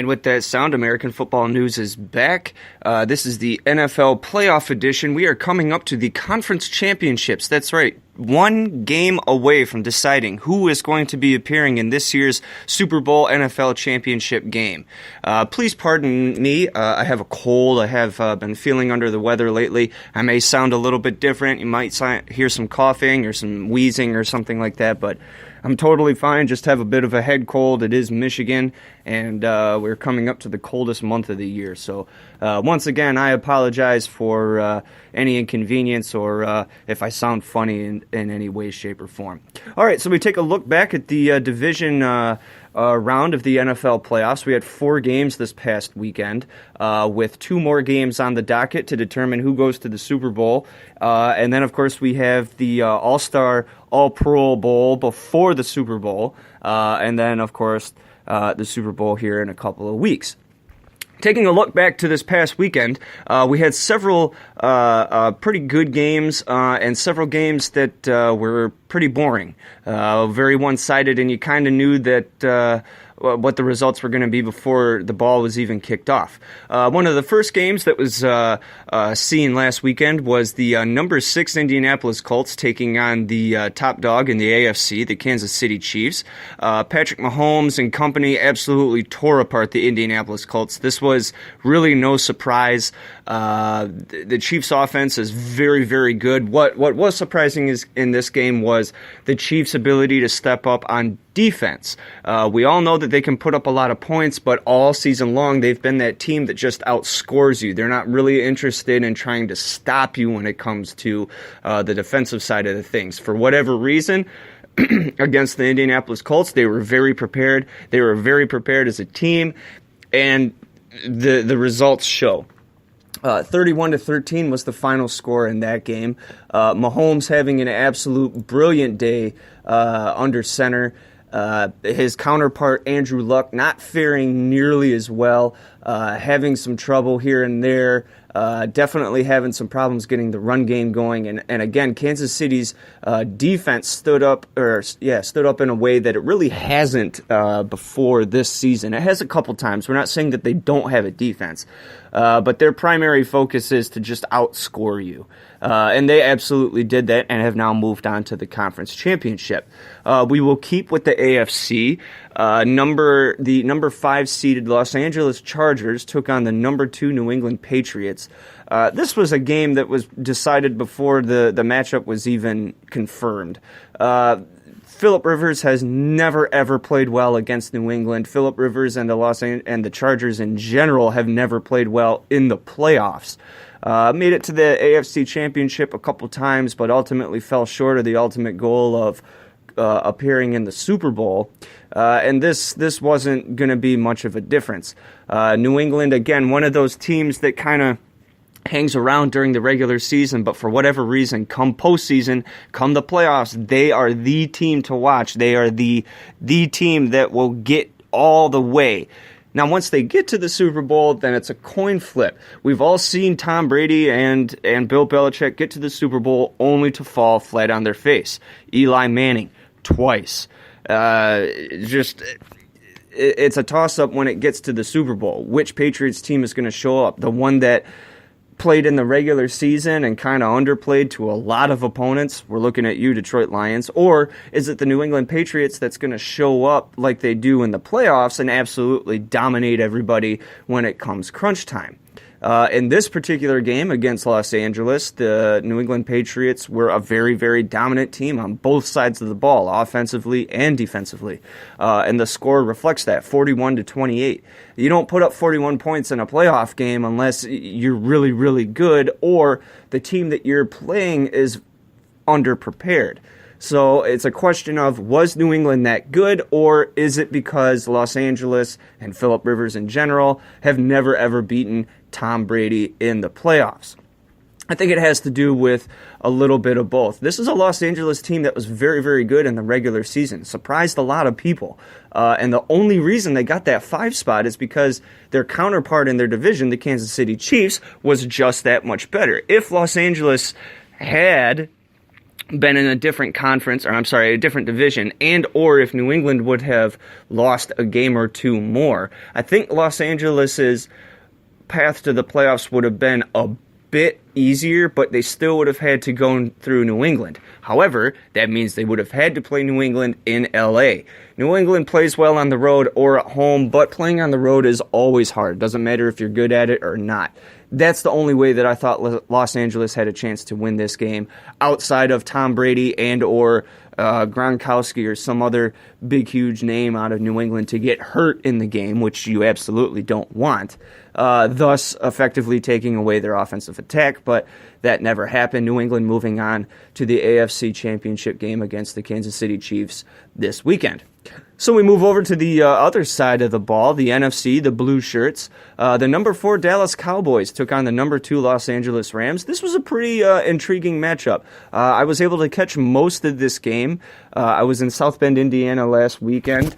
And with that sound, American Football News is back. This is the NFL Playoff Edition. We are coming up to the Conference Championships. That's right. One game away from deciding who is going to be appearing in this year's Super Bowl NFL Championship game. Please pardon me. I have a cold. I have been feeling under the weather lately. I may sound a little bit different. You might hear some coughing or some wheezing or something like that, but I'm totally fine. Just have a bit of a head cold. It is Michigan, and we're coming up to the coldest month of the year. So once again, I apologize for any inconvenience or if I sound funny in any way, shape, or form. All right, so we take a look back at the division round of the NFL playoffs. We had 4 games this past weekend, with 2 more games on the docket to determine who goes to the Super Bowl. And then, of course, we have the All-Star, All-Pro Bowl before the Super Bowl. And then, of course, the Super Bowl here in a couple of weeks. Taking a look back to this past weekend, we had several pretty good games and several games that were pretty boring, very one-sided, and you kind of knew that what the results were going to be before the ball was even kicked off. One of the first games that was seen last weekend was the number 6 Indianapolis Colts taking on the top dog in the AFC, the Kansas City Chiefs. Patrick Mahomes and company absolutely tore apart the Indianapolis Colts. This was really no surprise. The Chiefs' offense is very, very good. What was surprising is in this game was the Chiefs' ability to step up on defense. We all know that they can put up a lot of points, but all season long they've been that team that just outscores you. They're not really interested in trying to stop you when it comes to the defensive side of the things. For whatever reason, against the Indianapolis Colts, they were very prepared. They were very prepared as a team, and the results show. 31-13 was the final score in that game. Mahomes having an absolute brilliant day under center. His counterpart, Andrew Luck, not faring nearly as well, having some trouble here and there, definitely having some problems getting the run game going. And again, Kansas City's defense stood up in a way that it really hasn't before this season. It has a couple times. We're not saying that they don't have a defense, but their primary focus is to just outscore you. And they absolutely did that and have now moved on to the conference championship. We will keep with the AFC. The number 5 seeded Los Angeles Chargers took on the number 2 New England Patriots. This was a game that was decided before the matchup was even confirmed. Phillip Rivers has never, ever played well against New England. Phillip Rivers and the Chargers in general have never played well in the playoffs. Made it to the AFC Championship a couple times, but ultimately fell short of the ultimate goal of appearing in the Super Bowl. And this wasn't going to be much of a difference. New England, again, one of those teams that kind of hangs around during the regular season, but for whatever reason, come postseason, come the playoffs, they are the team to watch. They are the team that will get all the way. Now, once they get to the Super Bowl, then it's a coin flip. We've all seen Tom Brady and Bill Belichick get to the Super Bowl only to fall flat on their face. Eli Manning, twice. It's a toss-up when it gets to the Super Bowl. Which Patriots team is going to show up? The one that played in the regular season and kind of underplayed to a lot of opponents? We're looking at you, Detroit Lions. Or is it the New England Patriots that's going to show up like they do in the playoffs and absolutely dominate everybody when it comes crunch time? In this particular game against Los Angeles, the New England Patriots were a very, very dominant team on both sides of the ball, offensively and defensively. And the score reflects that, 41-28. You don't put up 41 points in a playoff game unless you're really, really good or the team that you're playing is underprepared. So it's a question of, was New England that good, or is it because Los Angeles and Phillip Rivers in general have never, ever beaten Tom Brady in the playoffs? I think it has to do with a little bit of both. This is a Los Angeles team that was very, very good in the regular season, surprised a lot of people. And the only reason they got that 5 spot is because their counterpart in their division, the Kansas City Chiefs, was just that much better. If Los Angeles had been in a different conference, or I'm sorry, a different division, and or if New England would have lost a game or two more, I think Los Angeles's path to the playoffs would have been a bit easier, but they still would have had to go through New England. However, that means they would have had to play New England in LA. New England plays well on the road or at home, but playing on the road is always hard. Doesn't matter if you're good at it or not. That's the only way that I thought Los Angeles had a chance to win this game, outside of Tom Brady and or Gronkowski or some other big, huge name out of New England to get hurt in the game, which you absolutely don't want, thus effectively taking away their offensive attack, but that never happened. New England moving on to the AFC Championship game against the Kansas City Chiefs this weekend. So we move over to the other side of the ball, the NFC, the Blue Shirts. The number 4 Dallas Cowboys took on the number 2 Los Angeles Rams. This was a pretty intriguing matchup. I was able to catch most of this game. I was in South Bend, Indiana last weekend,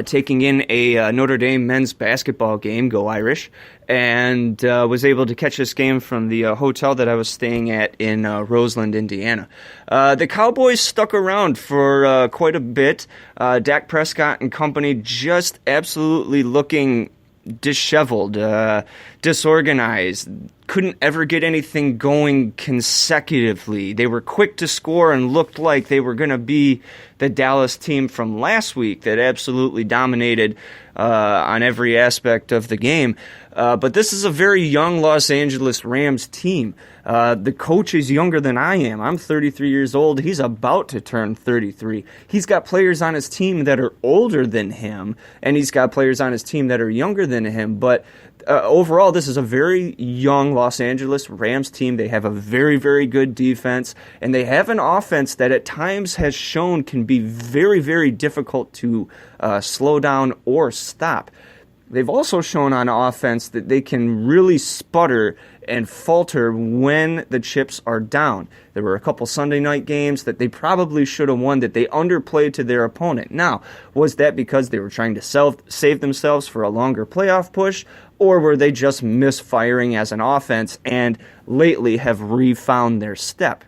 taking in a Notre Dame men's basketball game, go Irish, and was able to catch this game from the hotel that I was staying at in Roseland, Indiana. The Cowboys stuck around for quite a bit. Dak Prescott and company just absolutely looking disheveled, disorganized, couldn't ever get anything going consecutively. They were quick to score and looked like they were going to be the Dallas team from last week that absolutely dominated on every aspect of the game. But this is a very young Los Angeles Rams team. The coach is younger than I am. I'm 33 years old. He's about to turn 33. He's got players on his team that are older than him, and he's got players on his team that are younger than him. But overall, this is a very young Los Angeles Rams team. They have a very, very good defense, and they have an offense that at times has shown can be very, very difficult to slow down or stop. They've also shown on offense that they can really sputter and falter when the chips are down. There were a couple Sunday night games that they probably should have won that they underplayed to their opponent. Now, was that because they were trying to save themselves for a longer playoff push, or were they just misfiring as an offense and lately have refound their step?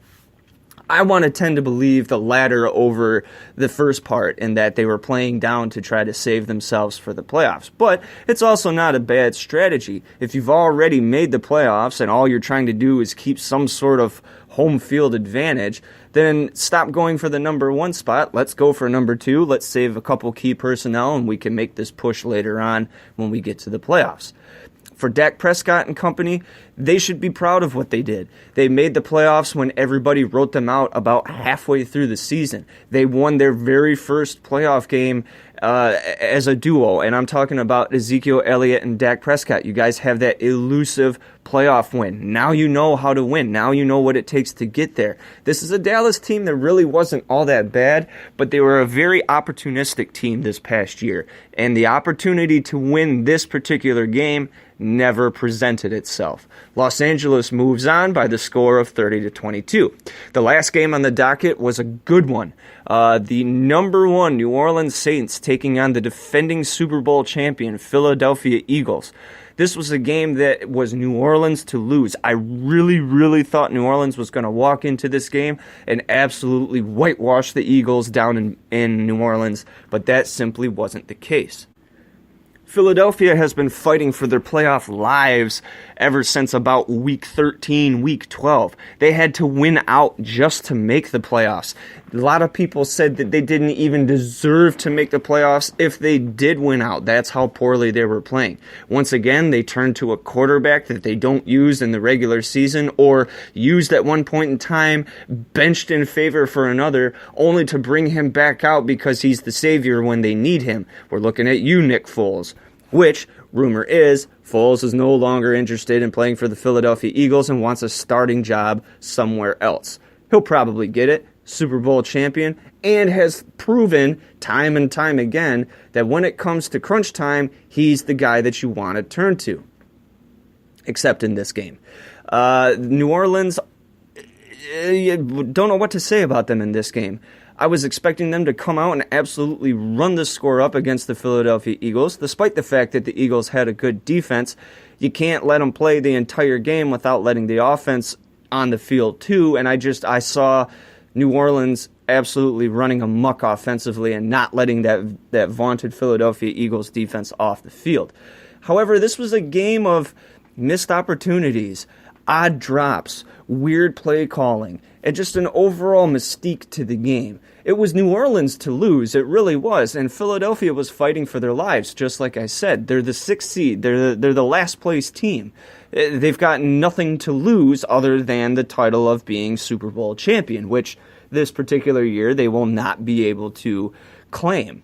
I want to tend to believe the latter over the first part, in that they were playing down to try to save themselves for the playoffs. But it's also not a bad strategy. If you've already made the playoffs and all you're trying to do is keep some sort of home field advantage, then stop going for the number 1 spot. Let's go for number 2. Let's save a couple key personnel, and we can make this push later on when we get to the playoffs. For Dak Prescott and company, they should be proud of what they did. They made the playoffs when everybody wrote them out about halfway through the season. They won their very first playoff game as a duo, and I'm talking about Ezekiel Elliott and Dak Prescott. You guys have that elusive playoff win. Now you know how to win. Now you know what it takes to get there. This is a Dallas team that really wasn't all that bad, but they were a very opportunistic team this past year, and the opportunity to win this particular game never presented itself. Los Angeles moves on by the score of 30-22. The last game on the docket was a good one. The number 1 New Orleans Saints taking on the defending Super Bowl champion Philadelphia Eagles. This was a game that was New Orleans to lose. I really, really thought New Orleans was going to walk into this game and absolutely whitewash the Eagles down in New Orleans, but that simply wasn't the case. Philadelphia has been fighting for their playoff lives ever since about week 13, week 12. They had to win out just to make the playoffs. A lot of people said that they didn't even deserve to make the playoffs if they did win out. That's how poorly they were playing. Once again, they turned to a quarterback that they don't use in the regular season, or used at one point in time, benched in favor for another, only to bring him back out because he's the savior when they need him. We're looking at you, Nick Foles. Which, rumor is, Foles is no longer interested in playing for the Philadelphia Eagles and wants a starting job somewhere else. He'll probably get it, Super Bowl champion, and has proven time and time again that when it comes to crunch time, he's the guy that you want to turn to. Except in this game. New Orleans, don't know what to say about them in this game. I was expecting them to come out and absolutely run the score up against the Philadelphia Eagles, despite the fact that the Eagles had a good defense. You can't let them play the entire game without letting the offense on the field too, and I saw New Orleans absolutely running amok offensively and not letting that vaunted Philadelphia Eagles defense off the field. However, this was a game of missed opportunities, odd drops, weird play calling, and just an overall mystique to the game. It was New Orleans to lose, it really was, and Philadelphia was fighting for their lives, just like I said. They're the 6th seed, they're the last place team. They've got nothing to lose other than the title of being Super Bowl champion, which this particular year they will not be able to claim.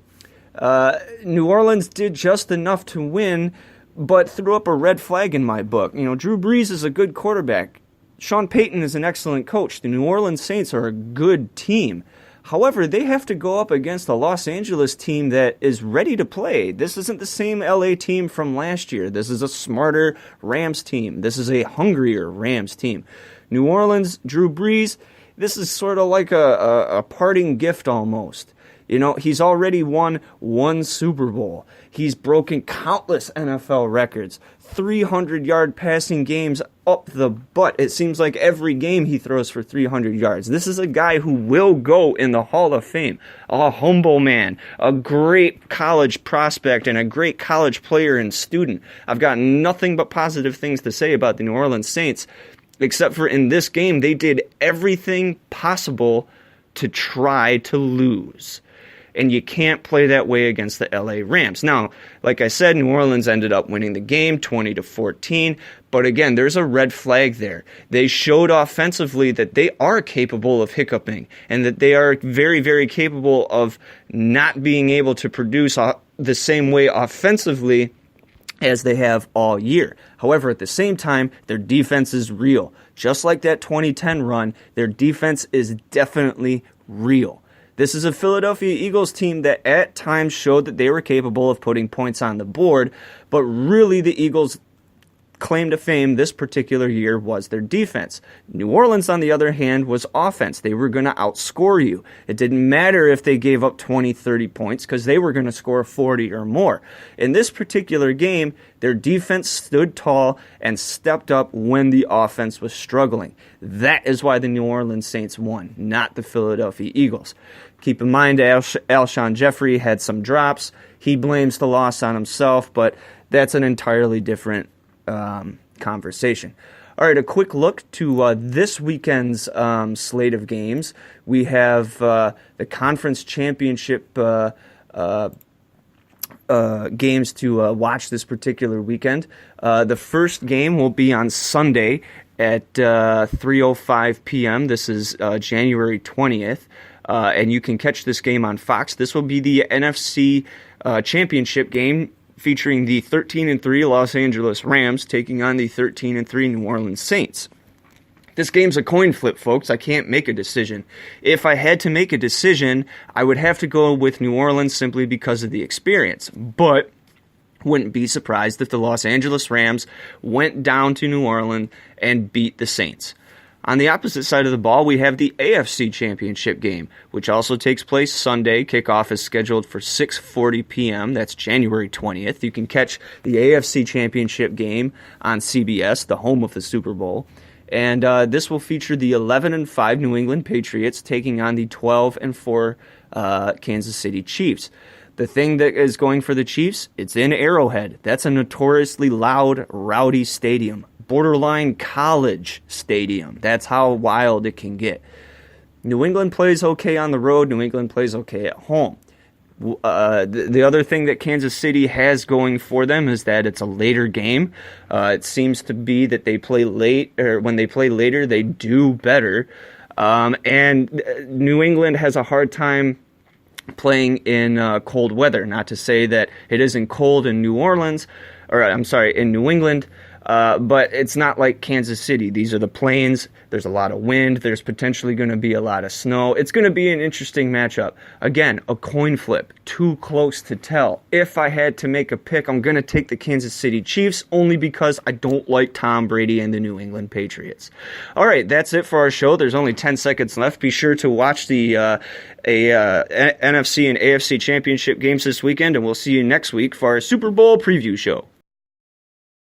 New Orleans did just enough to win, but threw up a red flag in my book. Drew Brees is a good quarterback. Sean Payton is an excellent coach. The New Orleans Saints are a good team. However, they have to go up against a Los Angeles team that is ready to play. This isn't the same LA team from last year. This is a smarter Rams team. This is a hungrier Rams team. New Orleans, Drew Brees, this is sort of like a parting gift almost. He's already won 1 Super Bowl. He's broken countless NFL records. 300-yard passing games up the butt. It seems like every game he throws for 300 yards. This is a guy who will go in the Hall of Fame. A humble man, a great college prospect, and a great college player and student. I've got nothing but positive things to say about the New Orleans Saints, except for in this game, they did everything possible to try to lose. And you can't play that way against the LA Rams. Now, like I said, New Orleans ended up winning the game 20-14. But again, there's a red flag there. They showed offensively that they are capable of hiccuping and that they are very, very capable of not being able to produce the same way offensively as they have all year. However, at the same time, their defense is real. Just like that 2010 run, their defense is definitely real. This is a Philadelphia Eagles team that at times showed that they were capable of putting points on the board, but really the Eagles' claim to fame this particular year was their defense. New Orleans, on the other hand, was offense. They were going to outscore you. It didn't matter if they gave up 20, 30 points because they were going to score 40 or more. In this particular game, their defense stood tall and stepped up when the offense was struggling. That is why the New Orleans Saints won, not the Philadelphia Eagles. Keep in mind, Alshon Jeffrey had some drops. He blames the loss on himself, but that's an entirely different conversation. All right, a quick look to this weekend's slate of games. We have the conference championship games to watch this particular weekend. The first game will be on Sunday at 3:05 p.m. This is January 20th. And you can catch this game on Fox. This will be the NFC Championship game featuring the 13-3 Los Angeles Rams taking on the 13-3 New Orleans Saints. This game's a coin flip, folks. I can't make a decision. If I had to make a decision, I would have to go with New Orleans simply because of the experience. But wouldn't be surprised if the Los Angeles Rams went down to New Orleans and beat the Saints. On the opposite side of the ball, we have the AFC Championship game, which also takes place Sunday. Kickoff is scheduled for 6:40 p.m. That's January 20th. You can catch the AFC Championship game on CBS, the home of the Super Bowl. And this will feature the 11-5 New England Patriots taking on the 12-4 Kansas City Chiefs. The thing that is going for the Chiefs, it's in Arrowhead. That's a notoriously loud, rowdy stadium. Borderline college stadium. That's how wild it can get. New England plays okay on the road. New England plays okay at home. The other thing that Kansas City has going for them is that it's a later game. It seems to be that they play late, or when they play later, they do better. And New England has a hard time playing in cold weather. Not to say that it isn't cold in New Orleans, or I'm sorry, in New England. But it's not like Kansas City. These are the plains. There's a lot of wind. There's potentially going to be a lot of snow. It's going to be an interesting matchup. Again, a coin flip. Too close to tell. If I had to make a pick, I'm going to take the Kansas City Chiefs only because I don't like Tom Brady and the New England Patriots. All right, that's it for our show. There's only 10 seconds left. Be sure to watch the NFC and AFC Championship games this weekend, and we'll see you next week for our Super Bowl preview show.